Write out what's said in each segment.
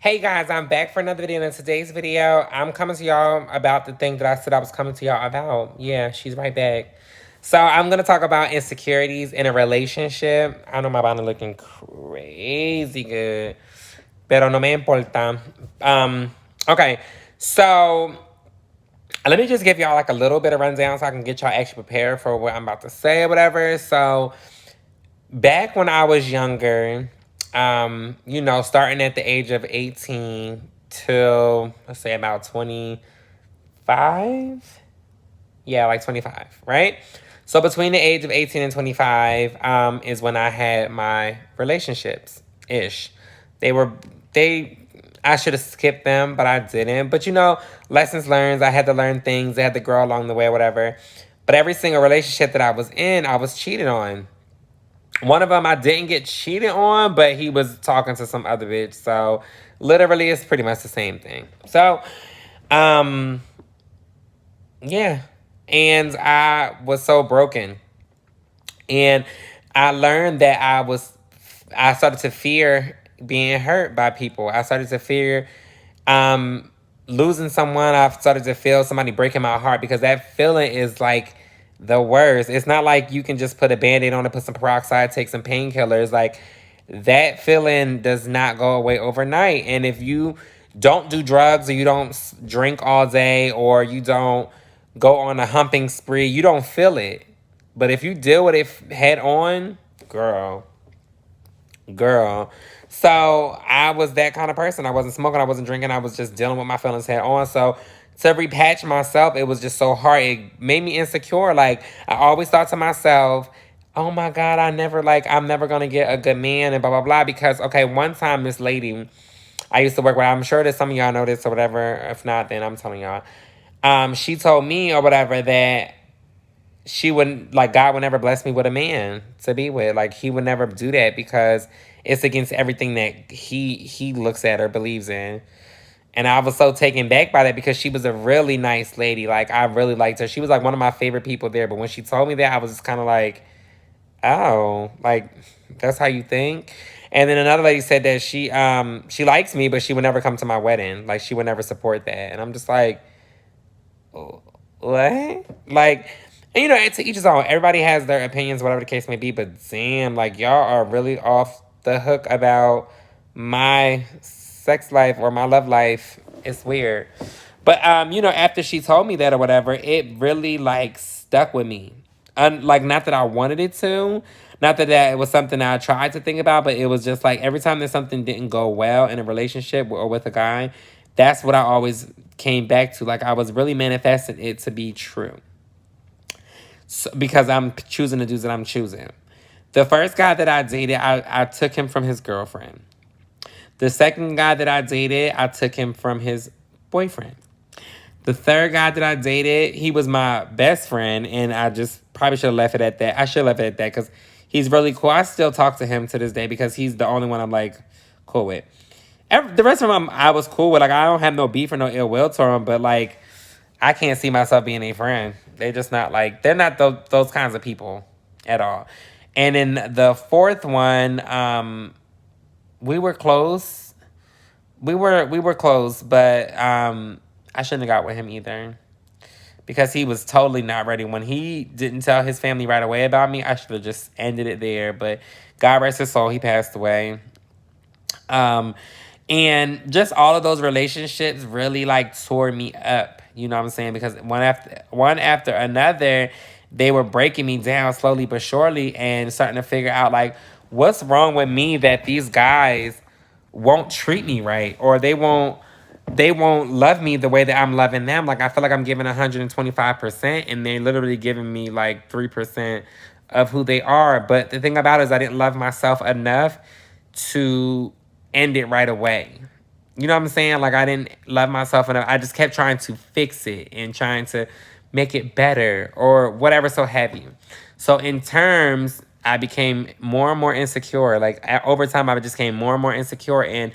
Hey guys, I'm back for another video. In today's video, I'm coming to y'all about the thing that I said I was coming to y'all about. Yeah, she's right back. So I'm going to talk about insecurities in a relationship. I know my body looking crazy good, pero no me importa. Okay, so let me just give y'all like a little bit of rundown so I can get y'all actually prepared for what I'm about to say or whatever. So back when I was younger, starting at the age of 18 till, let's say, about 25. Yeah, like 25, right? So between the age of 18 and 25 is when I had my relationships ish. They were, they, I should have skipped them, but I didn't. But lessons learned. I had to learn things. I had to grow along the way, whatever. But every single relationship that I was in, I was cheated on. One of them I didn't get cheated on, but he was talking to some other bitch. So literally, it's pretty much the same thing. So, um, yeah. And I was so broken. And I learned that I started to fear being hurt by people. I started to fear losing someone. I started to feel somebody breaking my heart because that feeling is like the worst. It's not like you can just put a Band-Aid on it, put some peroxide, take some painkillers. Like, that feeling does not go away overnight. And if you don't do drugs, or you don't drink all day, or you don't go on a humping spree, you don't feel it. But if you deal with it head on, girl. So I was that kind of person. I wasn't smoking, I wasn't drinking, I was just dealing with my feelings head on. So to repatch myself, it was just so hard. It made me insecure. Like, I always thought to myself, oh my God, I'm never gonna get a good man and blah, blah, blah. Because, okay, one time this lady I used to work with, I'm sure that some of y'all know this or whatever. If not, then I'm telling y'all. She told me or whatever that she wouldn't, like, God would never bless me with a man to be with. Like, he would never do that because it's against everything that he looks at or believes in. And I was so taken back by that because she was a really nice lady. Like, I really liked her. She was like one of my favorite people there. But when she told me that, I was just kind of like, oh, like, that's how you think? And then another lady said that she likes me, but she would never come to my wedding. Like, she would never support that. And I'm just like, what? Like, and to each his own. Everybody has their opinions, whatever the case may be. But damn, like, y'all are really off the hook about my sex life or my love life. It's weird. But after she told me that or whatever, it really like stuck with me. Like, not that I wanted it to, not that it was something that I tried to think about, but it was just like every time that something didn't go well in a relationship or with a guy, that's what I always came back to. Like, I was really manifesting it to be true. So, because I'm choosing the dudes that I'm choosing. The first guy that I dated, I took him from his girlfriend. The second guy that I dated, I took him from his boyfriend. The third guy that I dated, he was my best friend, and I just probably should have left it at that. I should have left it at that because he's really cool. I still talk to him to this day because he's the only one I'm like cool with. The rest of them I was cool with. Like, I don't have no beef or no ill will to them, but like, I can't see myself being a friend. They're just not like, they're not those kinds of people at all. And then the fourth one, we were close. We were close, but I shouldn't have got with him either because he was totally not ready. When he didn't tell his family right away about me, I should have just ended it there. But God rest his soul, he passed away. And just all of those relationships really like tore me up. You know what I'm saying? Because one after another, they were breaking me down slowly but surely, and starting to figure out like what's wrong with me that these guys won't treat me right, or they won't love me the way that I'm loving them. Like, I feel like I'm giving 125% and they're literally giving me like 3% of who they are. But the thing about it is I didn't love myself enough to end it right away. You know what I'm saying? Like, I didn't love myself enough. I just kept trying to fix it and trying to make it better or whatever, so have you. So in terms, I became more and more insecure. Like, over time, I just became more and more insecure, and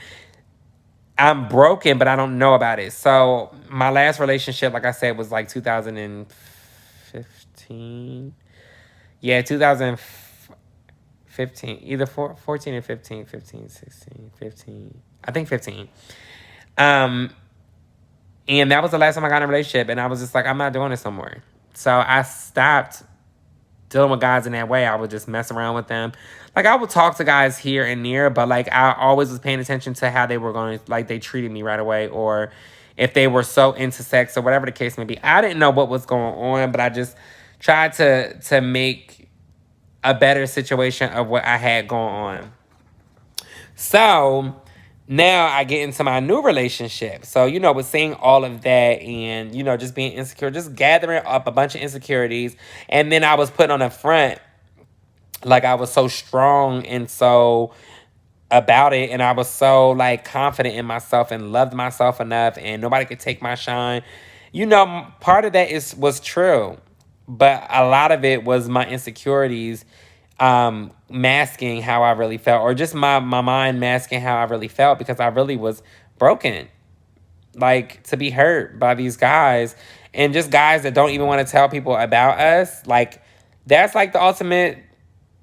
I'm broken, but I don't know about it. So my last relationship, like I said, was like 2015. Yeah, 2015. Either 14 or 15, 15, 16, 15. I think 15. Um, and that was the last time I got in a relationship, and I was just like, I'm not doing this no more. So I stopped dealing with guys in that way. I would just mess around with them. Like, I would talk to guys here and there, but like I always was paying attention to how they were going, like they treated me right away, or if they were so into sex or whatever the case may be. I didn't know what was going on, but I just tried to make a better situation of what I had going on. So now I get into my new relationship. So, with seeing all of that and, just being insecure, just gathering up a bunch of insecurities. And then I was put on the front like I was so strong and so about it. And I was so like confident in myself and loved myself enough and nobody could take my shine. Part of that was true. But a lot of it was my insecurities masking how I really felt, or just my mind masking how I really felt, because I really was broken, like, to be hurt by these guys, and just guys that don't even want to tell people about us. Like, that's like the ultimate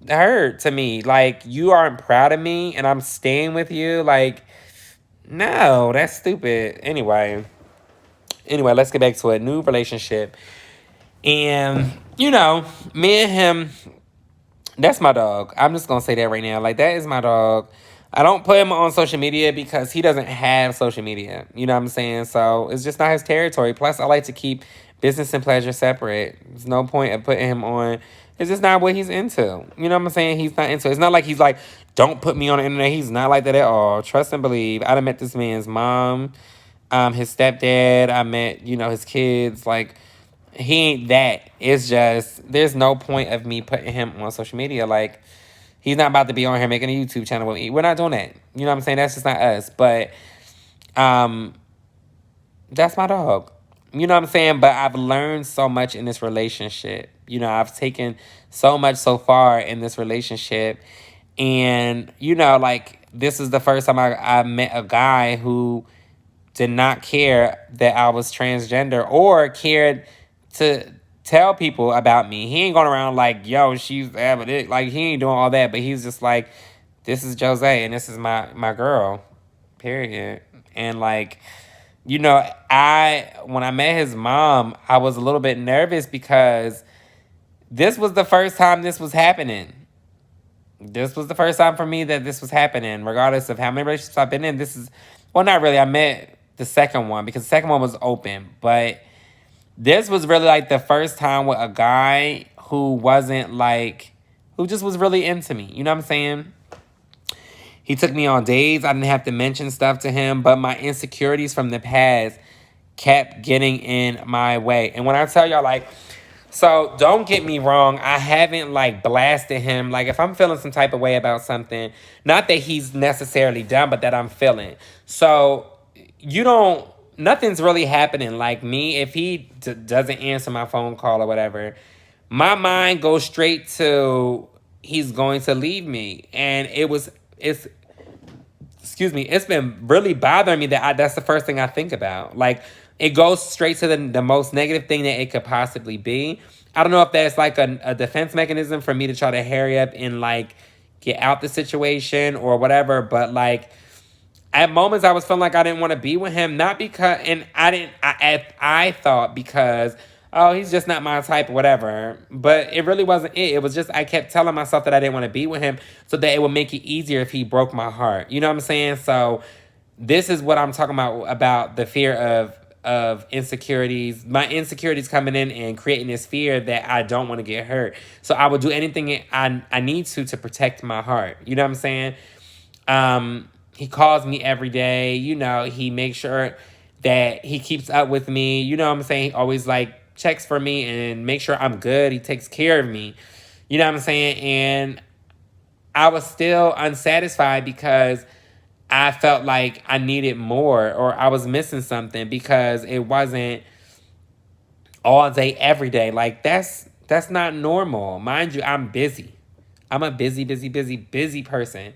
hurt to me. Like, you aren't proud of me and I'm staying with you. Like, no, that's stupid. Anyway, let's get back to a new relationship. And me and him, that's my dog. I'm just going to say that right now. Like, that is my dog. I don't put him on social media because he doesn't have social media. You know what I'm saying? So it's just not his territory. Plus, I like to keep business and pleasure separate. There's no point of putting him on. It's just not what he's into. You know what I'm saying? He's not into it. It's not like he's like, don't put me on the internet. He's not like that at all. Trust and believe. I done met this man's mom, his stepdad. I met, his kids. Like, he ain't that. It's just, there's no point of me putting him on social media. Like, he's not about to be on here making a YouTube channel with me. We're not doing that. You know what I'm saying? That's just not us. But that's my dog. You know what I'm saying? But I've learned so much in this relationship. I've taken so much so far in this relationship. And, like, this is the first time I met a guy who did not care that I was transgender or cared to tell people about me. He ain't going around like, yo, she's it. Like, he ain't doing all that. But he's just like, this is Jose and this is my girl. Period. And like, when I met his mom, I was a little bit nervous because this was the first time this was happening. This was the first time for me that this was happening, regardless of how many relationships I've been in. Not really. I met the second one because the second one was open. But this was really like the first time with a guy who just was really into me. You know what I'm saying? He took me on dates. I didn't have to mention stuff to him, but my insecurities from the past kept getting in my way. And when I tell y'all, like, so don't get me wrong, I haven't like blasted him. Like, if I'm feeling some type of way about something, not that he's necessarily done, but that I'm feeling. So nothing's really happening. Like, me, if he doesn't answer my phone call or whatever, my mind goes straight to he's going to leave me. And it's been really bothering me that that's the first thing I think about. Like, it goes straight to the most negative thing that it could possibly be. I don't know if that's like a defense mechanism for me to try to hurry up and like get out the situation or whatever. But like, at moments I was feeling like I didn't want to be with him, not because, and I thought because, oh, he's just not my type, whatever. But it really wasn't it. It was just, I kept telling myself that I didn't want to be with him so that it would make it easier if he broke my heart. You know what I'm saying? So this is what I'm talking about the fear of insecurities. My insecurities coming in and creating this fear that I don't want to get hurt. So I would do anything I need to protect my heart. You know what I'm saying? He calls me every day. He makes sure that he keeps up with me. You know what I'm saying? He always like checks for me and make sure I'm good. He takes care of me. You know what I'm saying? And I was still unsatisfied because I felt like I needed more or I was missing something because it wasn't all day, every day. Like, that's not normal. Mind you, I'm busy. I'm a busy person.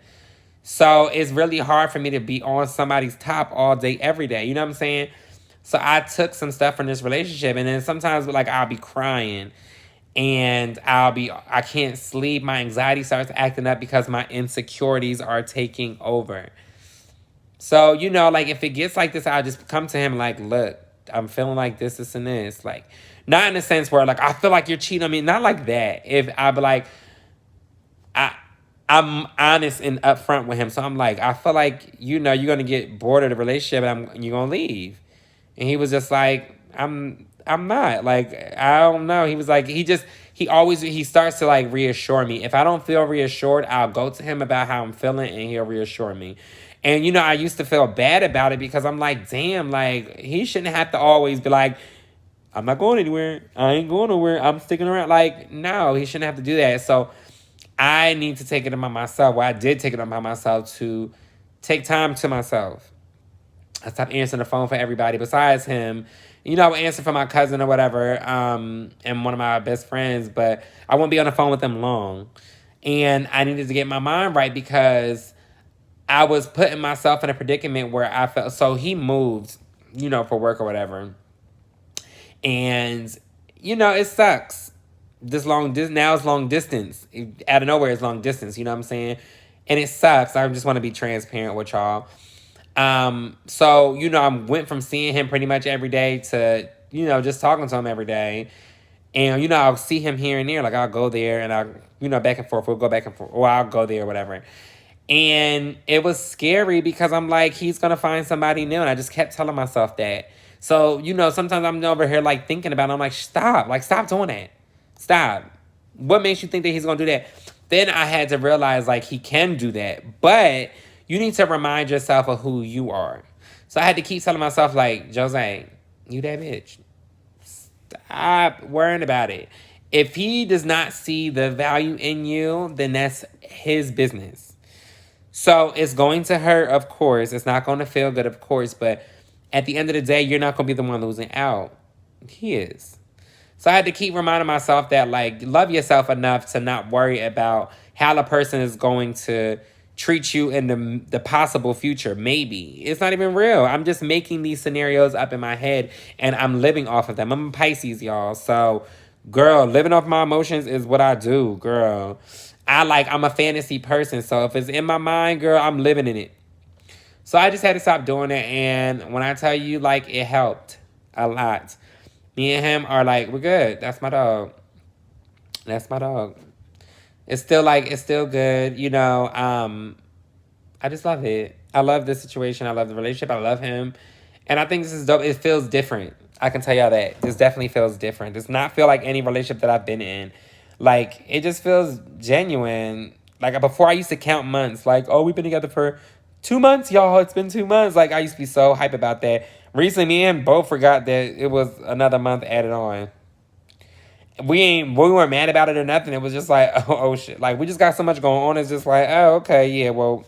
So it's really hard for me to be on somebody's top all day, every day. You know what I'm saying? So I took some stuff from this relationship, and then sometimes like I'll be crying and I can't sleep. My anxiety starts acting up because my insecurities are taking over. So, like if it gets like this, I'll just come to him like, look, I'm feeling like this, and this. Like, not in a sense where like I feel like you're cheating on me. Not like that. If I be like, I I'm honest and upfront with him. So I'm like, I feel like, you're gonna get bored of the relationship and you're gonna leave. And he was just like, I'm not. Like, I don't know. He was like, he starts to like reassure me. If I don't feel reassured, I'll go to him about how I'm feeling and he'll reassure me. And I used to feel bad about it because I'm like, damn, like he shouldn't have to always be like, I'm not going anywhere. I ain't going nowhere. I'm sticking around. Like, no, he shouldn't have to do that. So I need to take it upon myself. Well, I did take it upon myself to take time to myself. I stopped answering the phone for everybody besides him. I would answer for my cousin or whatever, and one of my best friends, but I wouldn't be on the phone with them long. And I needed to get my mind right because I was putting myself in a predicament where I felt, so he moved, for work or whatever. And, it sucks. Now it's long distance. Out of nowhere, it's long distance, you know what I'm saying? And it sucks. I just want to be transparent with y'all. So, I went from seeing him pretty much every day to, just talking to him every day. And, I'll see him here and there. Like, I'll go there and I'll, back and forth. We'll go back and forth. Or I'll go there or whatever. And it was scary because I'm like, he's going to find somebody new. And I just kept telling myself that. So, sometimes I'm over here, like, thinking about it. I'm like, stop. Like, stop doing that. Stop. What makes you think that he's going to do that? Then I had to realize, like, he can do that. But you need to remind yourself of who you are. So I had to keep telling myself, like, Jose, you that bitch. Stop worrying about it. If he does not see the value in you, then that's his business. So it's going to hurt, of course. It's not going to feel good, of course. But at the end of the day, you're not going to be the one losing out. He is. So I had to keep reminding myself that, like, love yourself enough to not worry about how a person is going to treat you in the possible future. Maybe. It's not even real. I'm just making these scenarios up in my head, and I'm living off of them. I'm a Pisces, y'all. So, girl, living off my emotions is what I do, girl. I'm a fantasy person. So if it's in my mind, girl, I'm living in it. So I just had to stop doing it. And when I tell you, like, it helped a lot. Me and him are like, we're good. That's my dog. That's my dog. It's still good. I just love it. I love this situation. I love the relationship. I love him. And I think this is dope. It feels different. I can tell y'all that. This definitely feels different. Does not feel like any relationship that I've been in. Like, it just feels genuine. Like, before I used to count months. Like, oh, we've been together for 2 months, y'all. It's been 2 months. Like, I used to be so hype about that. Recently, me and both forgot that it was another month added on. We weren't mad about it or nothing. It was just like, oh shit. Like, we just got so much going on. It's just like, oh, okay, yeah, well,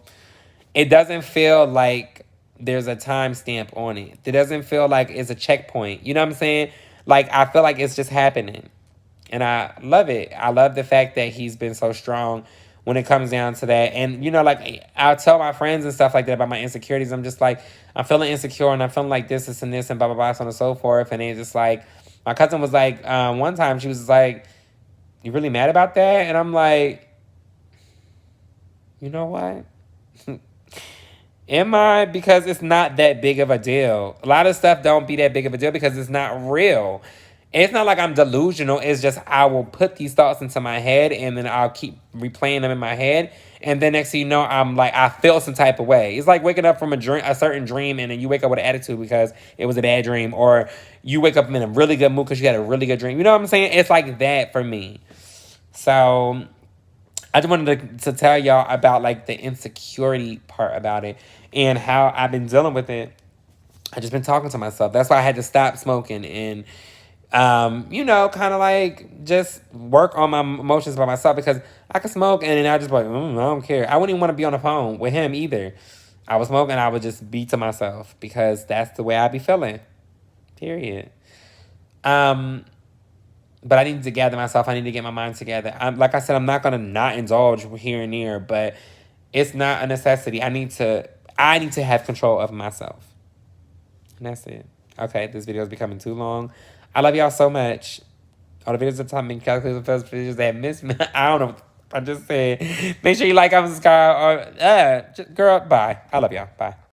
it doesn't feel like there's a timestamp on it. It doesn't feel like it's a checkpoint. You know what I'm saying? Like, I feel like it's just happening. And I love it. I love the fact that he's been so strong when it comes down to that. And, like, I'll tell my friends and stuff like that about my insecurities. I'm just like, I'm feeling insecure and I'm feeling like this and this and blah, blah, blah, so on and so forth. And it's just like, my cousin was like, one time she was like, you really mad about that? And I'm like, you know what? Am I? Because it's not that big of a deal. A lot of stuff don't be that big of a deal because it's not real. It's not like I'm delusional. It's just I will put these thoughts into my head and then I'll keep replaying them in my head. And then next thing you know, I'm like, I feel some type of way. It's like waking up from a certain dream and then you wake up with an attitude because it was a bad dream. Or you wake up in a really good mood because you had a really good dream. You know what I'm saying? It's like that for me. So I just wanted to tell y'all about, like, the insecurity part about it and how I've been dealing with it. I just been talking to myself. That's why I had to stop smoking and, kind of like just work on my emotions by myself because I could smoke and then I just be like, I don't care. I wouldn't even want to be on the phone with him either. I was smoking, I would just be to myself because that's the way I be feeling. Period. But I need to gather myself. I need to get my mind together. Like I said, I'm not going to not indulge here and there, but it's not a necessity. I need to have control of myself. And that's it. Okay, this video is becoming too long. I love y'all so much. All the videos at the top, make calculations, first videos that miss me. I don't know what I just said. Make sure you like, comment, subscribe, or girl, bye. I love y'all. Bye.